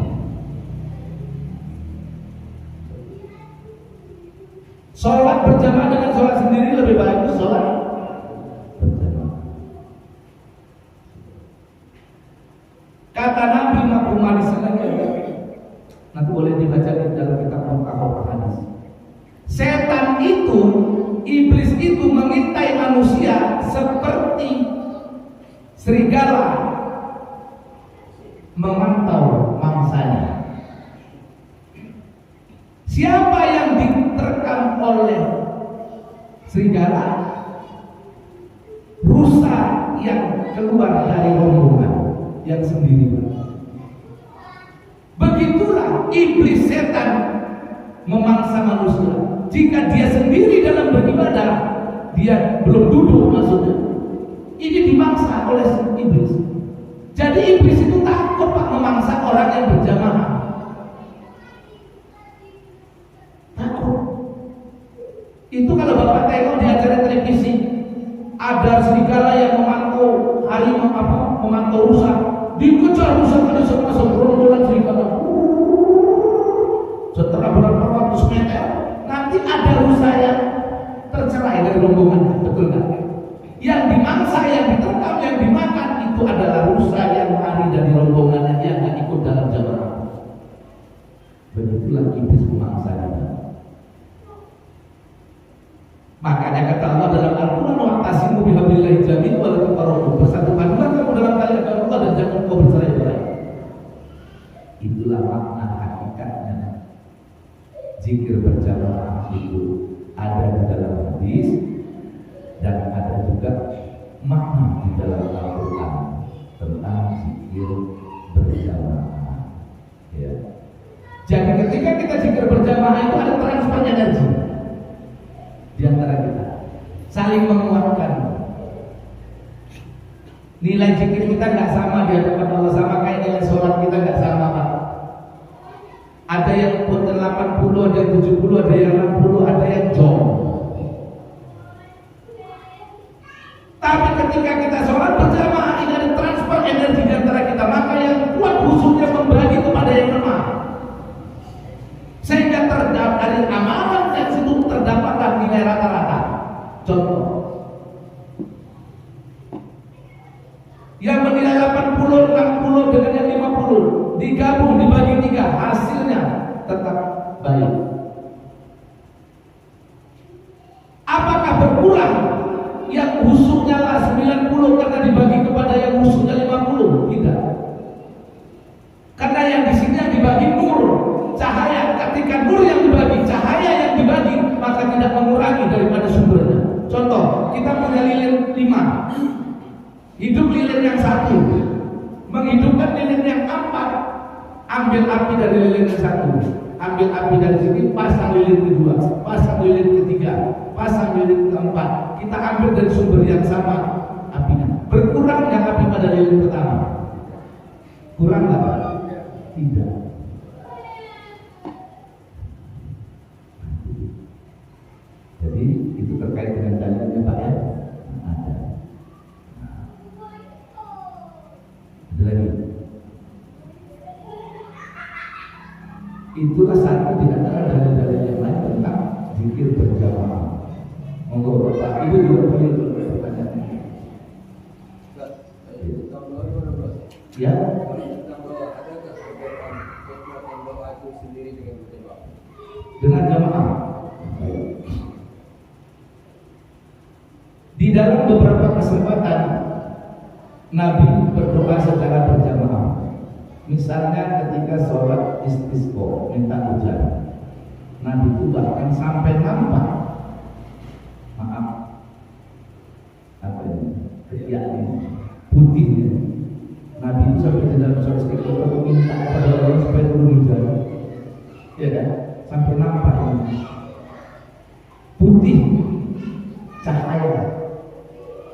Sholat berjamaah dengan sholat sendiri lebih baik sholat berjamaah. Kata Nabi Muhammad SAW, nanti boleh dibaca di dalam kitab Al-Qur'an hadis. Setan itu, iblis itu mengintai manusia seperti serigala memantau mangsanya. Siapa yang diterkam oleh serigala? Rusa yang keluar dari rombongan yang sendiri. Begitulah iblis setan memangsa manusia. Jika dia sendiri dalam beribadah, dia belum duduk maksudnya. Ini dimangsa oleh iblis. Jadi iblis itu takut Pak memangsa orang yang berjamaah. Itu kalau Bapak tengok di acara televisi, ada serigala yang memantau harimau memantau rusa, dikejar rusa pada sama gerombolan serigala. Setelah berapa ratus meter, nanti ada rusa yang tercerai dari rombongannya, betul nggak? Yang dimangsa, yang diterkam, yang dimakan itu adalah rusa yang lari dari rombongannya, yang nggak ikut dalam jamaah. Begitulah iblis memangsanya. Makanya kata Allah dalam Al-Quran, wa'tasimu bihablillahi jami'an wa la tafarraqu. Bersatukanlah kamu dalam tali agama Allah dan jangan kau bercerai-berai. Itulah makna hakikatnya zikir berjamaah itu ada di dalam hadis dan ada juga makna di dalam Al-Quran tentang zikir berjamaah. Ya. Jadi ketika kita zikir berjamaah itu ada transfer energi di antara kita, saling menguatkan. Nilai zikir kita nggak sama di hadapan Allah, sama kayak nilai sholat kita nggak sama Pak. Ada yang punten 80, ada yang 70, ada yang 60, ada yang jong. Tapi ketika kita sholat berjamaah ini ada transfer energi di antara kita, maka yang kuat khususnya membagi kepada yang lemah, sehingga terdapat dari amalan dan situ terdapatlah nilai rata-rata. Contoh, yang menilai 80, 60 dengan yang 50 digabung dibagi 3, hasilnya tetap baik. Apakah berkurang yang husuknya lah 90 karena dibagi kepada yang husuknya 50? Tidak. Karena yang di sini yang dibagi nur, cahaya. Ketika nur yang dibagi, cahaya yang dibagi, maka tidak mengurangi daripada sumbernya. Contoh, kita punya lilin 5, hidup lilin yang 1, menghidupkan lilin yang 4, ambil api dari lilin yang 1, ambil api dari sini, pasang lilin kedua, pasang lilin ketiga, pasang lilin keempat. Kita ambil dari sumber yang sama apinya. Berkurang nggak api pada lilin pertama? Kurang nggak Pak? Tidak. Jadi itu terkait dengan dalilnya Pak ya? Ada. Ada lagi. Itulah satu di antara dalil-dalil yang lain tentang zikir berjamaah. Monggo Bapak Ibu juga boleh bertanya. Ya. Dengan jamaah. Di dalam beberapa kesempatan Nabi berdoa secara berjamaah. Misalnya ketika sholat istisqa minta hujan, Nabi itu bahkan sampai nampak, maaf, apa ini, ketiak ini, putihnya. Nabi itu sampai di dalam sholat istisqa meminta kepada Allah supaya turun hujan, ya kan? Sampai nampak ini, putih, cahaya.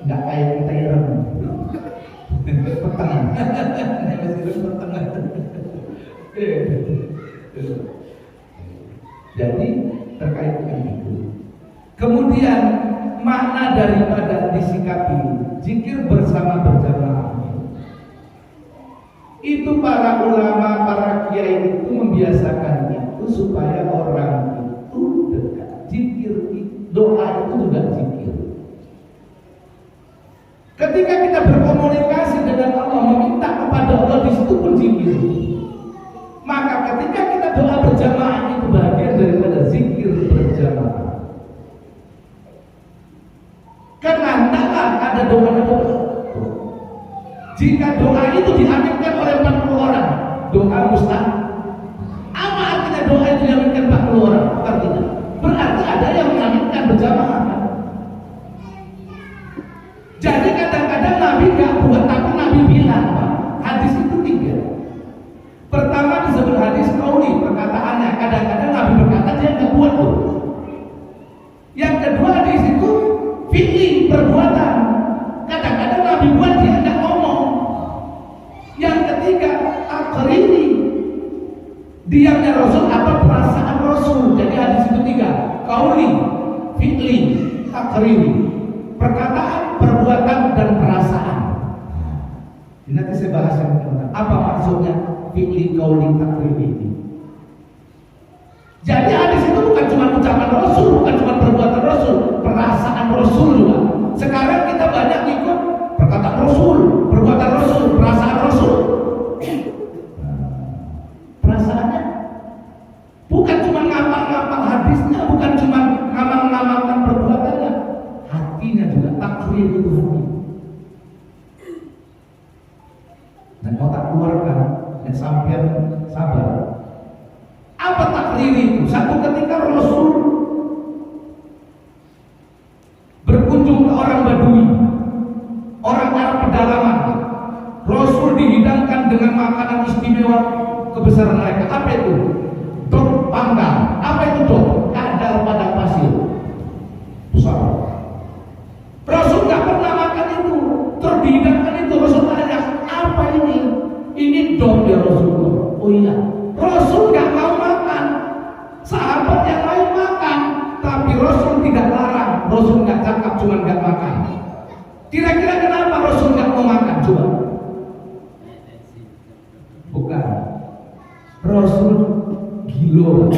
nggak kayak kita ireng peteng jadi terkait dengan itu. Kemudian makna daripada disikapi zikir bersama berjamaah itu para ulama, para kiai itu membiasakan itu supaya orang itu dekat. Zikir, doa itu juga zikir. Ketika kita berkomunikasi dengan Allah, meminta kepada Allah, di situ pun zikir. Maka ketika kita doa berjamaah itu bagian daripada zikir berjamaah. Karena hendaklah ada doa-doa. Jika doa itu diaminkan oleh 40 orang, doa mustahil. Apa artinya doa itu diaminkan 40 orang? Artinya berarti ada yang mengaminkan berjamaah. Jadi kadang-kadang Nabi nggak buat, tapi Nabi bilang, Pak, hadis itu 3. Pertama disebut hadis qauli, perkataannya. Kadang-kadang Nabi berkata dia nggak buat tuh. Yang kedua di situ fi'li, perbuatan. Kadang-kadang Nabi buat dia nggak ngomong. Yang ketiga akriri, diamnya Rasul apa perasaan Rasul. Jadi hadis itu 3, qauli, fi'li, akriri, perkataan, perbuatan dan perasaan. Ini nanti saya bahas yang kedua. Apa maksudnya fi'li, qauli, akriri ini? Jadi hadis itu bukan cuma ucapan Rasul, bukan cuma perbuatan Rasul, perasaan Rasul juga. Sekarang kita banyak ikut perkataan Rasul, perbuatan Rasul, perasaan Rasul. Perasaannya bukan cuma ngapal-ngapal hadisnya, bukan cuma ngamal-ngamalkan perbuatannya, hatinya juga takrir itu hati. Dan kalau tak keluarkan, dan sampai sabar. Apa takrir itu? Satu ketika Rasul berkunjung ke orang Badui, orang Arab pedalaman. Rasul dihidangkan dengan makanan istimewa kebesaran mereka. Apa itu? Dok panggang. Apa itu dok? Kadal pada pasir besar. Rasul nggak pernah makan itu. Terus dihidangkan itu. Rasul tanya, apa ini? Ini dok ya Rasulullah. Oh iya. Rasul nggak mau makan. Sahabat yang lain makan, tapi Rasul tidak larang. Rasul nggak cakap, cuma nggak makan. Kira-kira kenapa Rasul nggak mau makan? Coba. Bukan. Rasul gilo.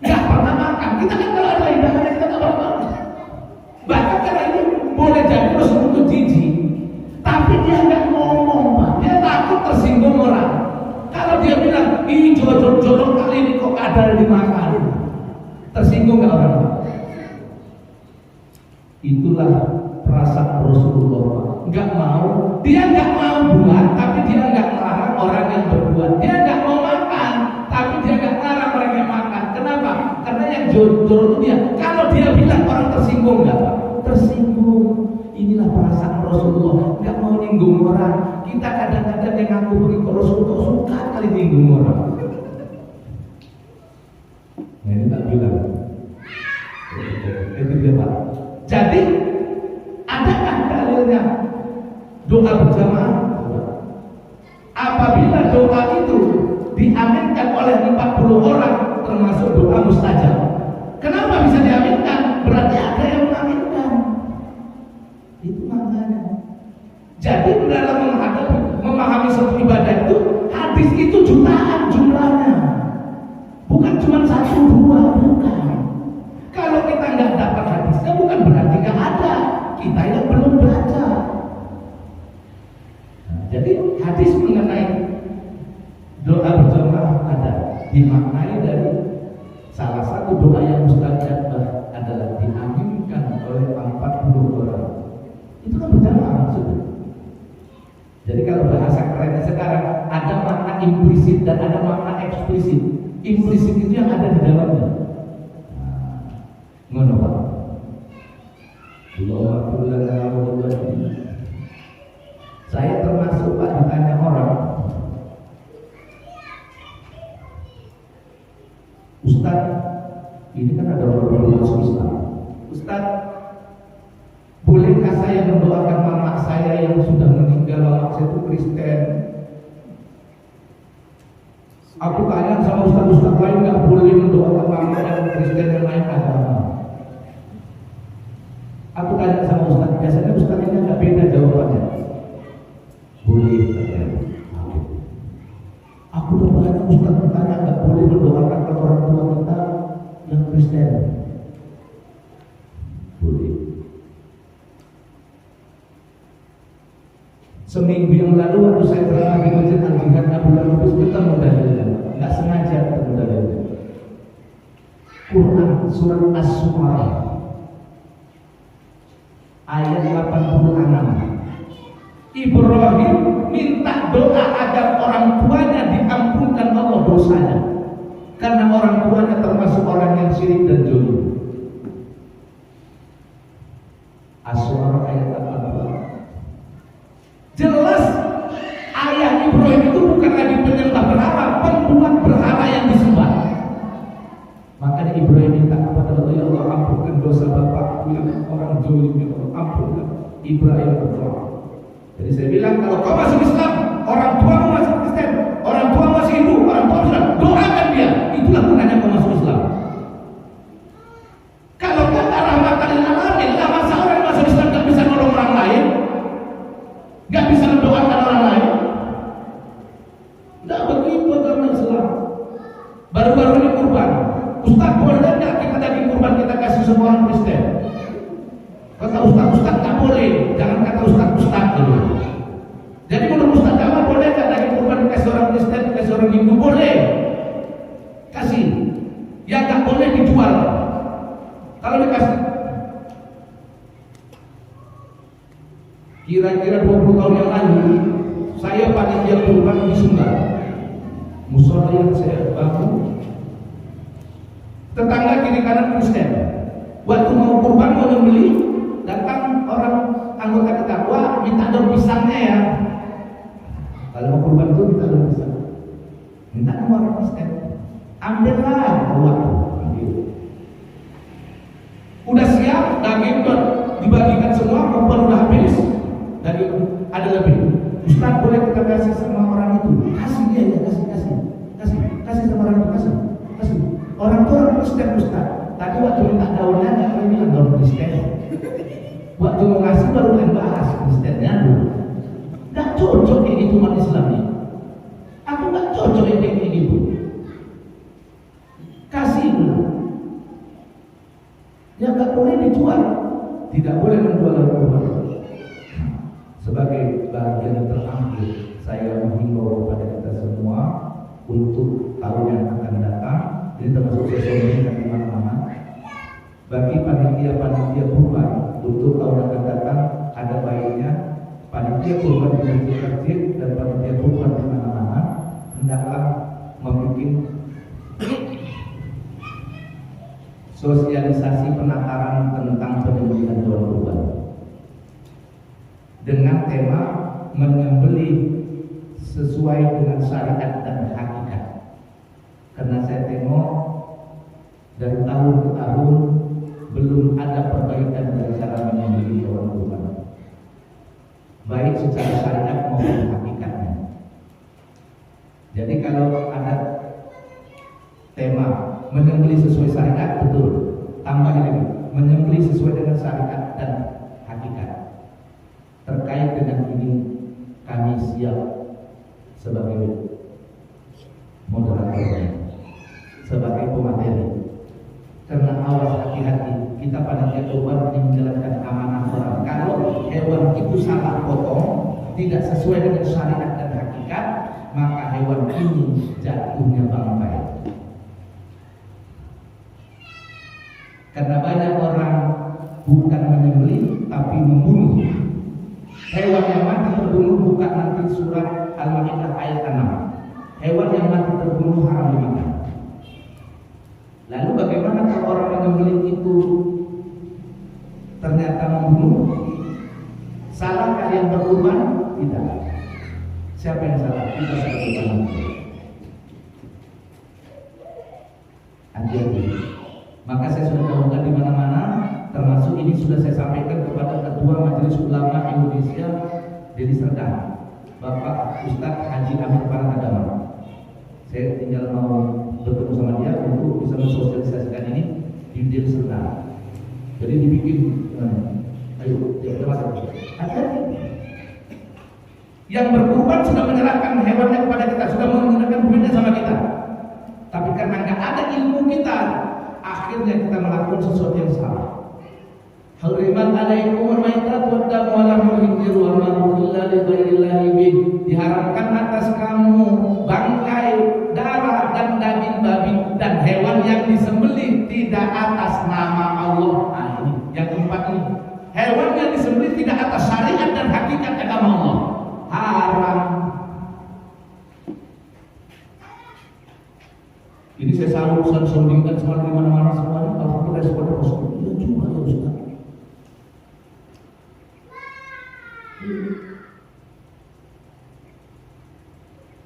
Nggak pernah makan. Kita kan kalau ada hidangan kita nggak pernah makan. Bahkan karena itu boleh jadi Rasul itu jijik, tapi dia nggak ngomong, Pak. Dia takut tersinggung orang. Kalau dia bilang, ih jodoh kali ini kok ada dimakan, tersinggung nggak orang? Itulah perasaan Rasulullah. Nggak mau, dia nggak mau buat, tapi dia nggak melarang orang yang berbuat. Dia nggak mau makan, tapi dia nggak melarang orang yang makan. Kenapa? Karena yang jodoh itu dia. Kalau dia bilang orang tersinggung nggak, Pak? Tersinggung. Inilah perasaan Rasulullah. Nggak mau nyinggung orang. Kita kadang-kadang yang ngaku berikut Rasulullah suka kali nyinggung orang. Nah, ini tak bilang. Itu dia, Pak. Jadi adakah dalilnya doa berjamaah? Apabila doa itu diaminkan oleh 40 orang, termasuk doa mustajab. Kenapa bisa diaminkan? Berarti ada yang mengaminkan. Itu maknanya. Jadi dalam memahami satu ibadah itu, hadis itu jutaan jumlahnya. Bukan cuma 1, 2, bukan. Kalau kita nggak dapat hadisnya, bukan berarti nggak ada. Kita yang belum baca. Nah, jadi hadis mengenai doa berjamaah ada, dimaknai dari salah satu doa yang mustajab adalah diaminkan oleh 40 orang. Itu kan berjamaah maksudnya. Jadi kalau bahasa kerennya sekarang ada makna implisit dan ada makna eksplisit. Implisit itu yang ada di dalamnya. Ngono Pak. Saya termasuk Pak ditanya orang, Ustaz, ini kan ada orang masuk Islam. Ustaz, bolehkah saya itu Kristen. Aku tanya sama ustaz-ustaz lain, nggak boleh mendoakan mama yang Kristen yang lain agama. Aku tanya sama ustaz, biasanya ustaz ini nggak beda jawabannya. Boleh, katanya. Aku udah banyak ustaz bertanya nggak boleh mendoakan orang tua kita yang Kristen. Boleh. Seminggu yang lalu waktu saya pernah di masjid Al-Jihad Abu Dhabi ketemu dalilnya, nggak sengaja ketemu dalilnya. Quran surat As-Surah ayat 86. Ibrahim minta doa agar orang tuanya diampunkan Allah dosanya, karena orang tuanya termasuk orang yang syirik dan jauh. As-Surah ayat 86. Jelas ayah Ibrahim itu bukan lagi penyembah berhala, pembuat berhala yang disembah. Makanya Ibrahim minta kepada Allah, ya Allah ampunkan dosa bapakku yang orang zalim, ya Allah ampunkan. Ibrahim berdoa. Jadi saya bilang kalau kau masuk Islam, orang tuamu masuk Kristen, orang tua masih Hindu, orang tua Islam, doakan dia. Itulah gunanya kau masuk Islam. Kalau kata rahmatan lil alamin, lah masa orang masuk Islam tak bisa nolong orang lain? Gak bisa mendoakan orang lain. Tidak begitu agama Islam. Baru-baru ini kurban, Ustaz boleh tidak kita daging kurban kita kasih semua orang Kristen? Kata Ustaz tak boleh. Jangan kata Ustaz dulu. Jadi menurut Ustaz Jamal boleh tak daging kurban dikasih orang Kristen, dikasih orang Hindu? Boleh. Kasih. Yang tak boleh dijual. Kalau dikasih, kira-kira 20 tahun yang lalu saya panitia kurban di Sumbar, musola yang saya bangun, tetangga kiri kanan Kristen. Waktu mau kurban, mau membeli, datang orang anggota kita, wah minta daun pisangnya ya. Kalau mau kurban itu minta daun pisang, minta sama orang Kristen, ambillah waktu. Udah siap, daging dibagikan semua, kurban udah habis. Dari ada lebih, Ustaz boleh kita kasih sama orang itu? Kasih dia ya, kasih sama orang itu, kasih. Orang tua orang Kristen Ustaz. Tadi waktu minta daunnya nggak boleh bilang daun Kristen. Waktu mau ngasih baru mulai bahas Kristennya dulu. Nggak cocok kayak gitu umat Islam ini. Aku nggak cocok kayak gitu. Kasih dulu. Yang nggak boleh dijual, tidak boleh menjual kurban. Sebagai bagian terakhir, saya menghimbau kepada kita semua untuk tahun yang akan datang, ini termasuk sosial dan di mana-mana. Bagi panitia-panitia kurban untuk tahun yang akan datang, ada baiknya panitia kurban di masjid dan panitia kurban di mana-mana hendaklah membuat sosialisasi penataran tentang penyembelihan hewan kurban dengan tema menyembelih sesuai dengan syariat dan hakikat. Karena saya tengok dari tahun ke tahun belum ada perbaikan dari cara menyembelih hewan kurban, baik secara syariat maupun hakikatnya. Jadi kalau ada tema menyembelih sesuai syariat, betul, tambah lagi menyembelih sesuai dengan syariat dan hakikat. Terkait dengan ini kami siap sebagai moderator, sebagai pemateri. Karena awas hati-hati, kita panitia kurban menjalankan amanah orang. Kalau hewan itu salah potong, tidak sesuai dengan syariat dan hakikat, maka hewan ini jatuhnya bangkai. Karena banyak orang bukan menyembelih tapi membunuh. Hewan yang mati terbunuh bukan nanti surat Al-Maidah ayat 6. Hewan yang mati terbunuh haram dimakan. Lalu bagaimana kalau orang menyembelih itu ternyata membunuh? Salahkah yang berkurban? Tidak. Siapa yang salah? Kita salah berkurban. Hati-hati. Maka saya sudah lakukan di mana-mana, termasuk ini sudah saya sampaikan kepada Ketua Majelis Ulama Indonesia, Dedi Serdang. Bapak Ustadz Haji Amin Paradama. Saya tinggal mau bertemu sama dia untuk bisa mensosialisasikan ini di Deli Serdang. Jadi dibikin, ayo kita masuk. Ada yang berkurban sudah menyerahkan hewannya kepada kita, sudah menyerahkan duitnya sama kita. Tapi karena nggak ada ilmu kita, akhirnya kita melakukan sesuatu yang salah. Hariman alaikum al-maitat wa damu wa lahmul khinzir wa ma uhilla li ghairillahi bih. Diharamkan atas kamu bangkai, darah dan daging babi dan hewan yang disembelih tidak atas nama Allah. Nah, ini yang keempat ini. Hewan yang disembelih tidak atas syariat dan hakikat agama Allah. Haram. Ini saya selalu sandingkan semua di mana-mana semuanya. Kalau kita seperti Rasul, itu juga ya Ustaz.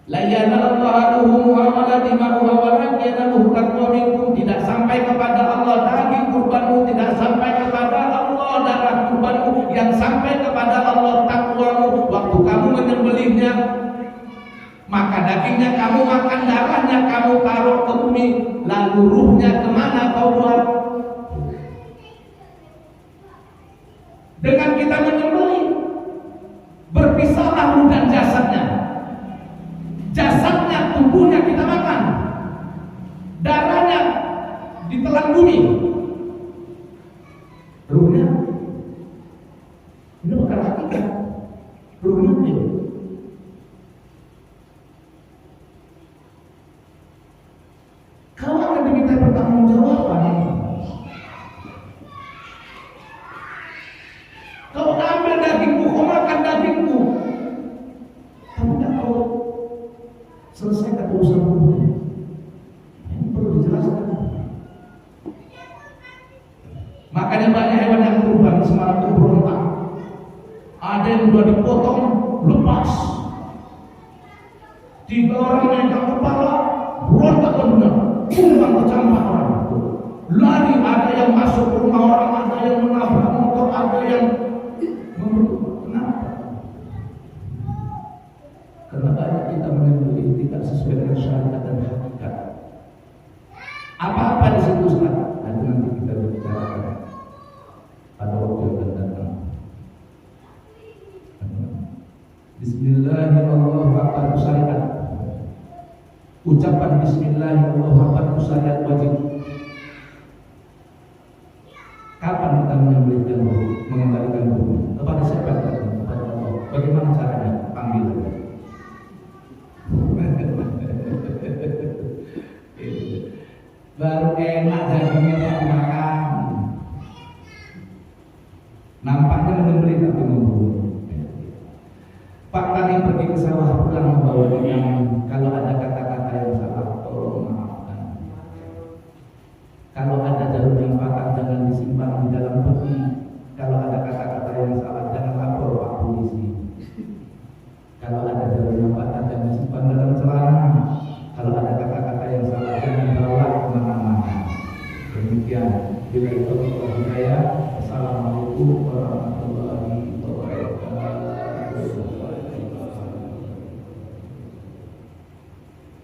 La yanallahu muhammadan dima'uha walakin yanaluhu taqwa minkum. Tidak sampai kepada Allah daging kurbanmu, tidak sampai kepada Allah darah kurbanmu, yang sampai kepada Allah takwamu. Waktu kamu menyembelihnya, maka dagingnya kamu makan, darahnya kamu taruh ke bumi, lalu ruhnya kemana kau buat? Dengan kita menyembelih, berpisahlah ruh dan jasadnya. Jasadnya, tubuhnya kita makan, darahnya ditelan bumi, ruhnya ini bukan hakikat, ruhnya ini. Kau akan diminta pertanggungjawaban. Kau ambil dagingku, kau makan dagingku, tapi tidak kau selesaikan urusan ruh. Ini perlu dijelaskan. Makanya banyak hewan yang kurban semalam itu berontak. Ada yang sudah dipotong lepas. 3 orang megang kepala, berontak benar. Kumbang kecampak orang. Lari, ada yang masuk ke rumah orang, ada yang menabrak motor, ada yang kenapa? Karena banyak kita menyembelih tidak sesuai dengan syariat dan hakikat. Apa-apa di situ Ustaz? Nanti kita bicarakan pada waktu yang akan datang. Bismillahirrahmanirrahim. Syariat. Ucapan Bismillahirrahmanirrahim syariat wajib. Kapan kita menyembelihkan ruh, mengembalikan ruh? Kepada siapa? Kepada Allah. Bagaimana caranya? Panggil aja. Baru enak dagingnya makan. Nampaknya menyembelih tapi membunuh. Pak tadi pergi ke sawah pulang membawa yang kalau ada kata